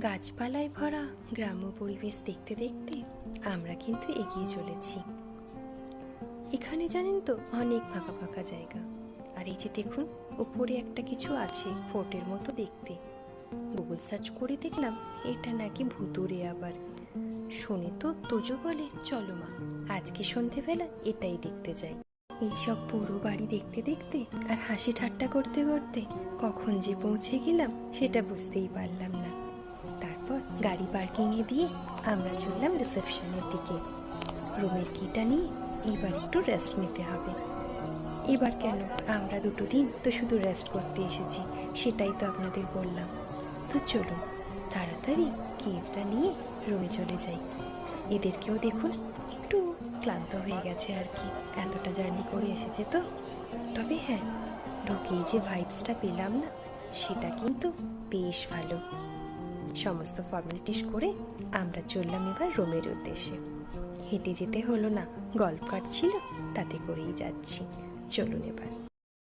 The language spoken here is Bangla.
গাছপালায় ভরা গ্রাম্য পরিবেশ দেখতে দেখতে আমরা কিন্তু এগিয়ে চলেছি। এখানে জানেন তো অনেক ফাঁকা ফাঁকা জায়গা। আর এই যে দেখুন, উপরে একটা কিছু আছে ফোর্টের মতো দেখতে। গুগল সার্চ করে দেখলাম এটা নাকি ভুতুড়ে। আবার শুনে তো তোজো বলে, চলো মা আজকে সন্ধেবেলা এটাই দেখতে যাই। এইসব পুরো বাড়ি দেখতে দেখতে আর হাসি ঠাট্টা করতে করতে কখন যে পৌঁছে গেলাম সেটা বুঝতেই পারলাম না। তারপর গাড়ি পার্কিংয়ে দিয়ে আমরা চললাম রিসেপশনের দিকে। রুমের কিটা নিয়ে এবার একটু রেস্ট নিতে হবে। এবার কেন, আমরা 2 দিন তো শুধু রেস্ট করতে এসেছি, সেটাই তো আপনাদের বললাম। তো চলুন তাড়াতাড়ি কিটা নিয়ে রুমে চলে যাই। এদেরকেও দেখুন একটু ক্লান্ত হয়ে গেছে আর কি, এতটা জার্নি করে এসেছে তো। তবে হ্যাঁ, ঢুকেই যে ভাইবসটা পেলাম না, সেটা কিন্তু বেশ ভালো। সমস্ত ফর্মালিটিস করে আমরা চললাম এবার রুমের উদ্দেশ্যে। হেঁটে যেতে হলো না, গল্প কাটছিল, তাতে করেই যাচ্ছি। চলুন এবার।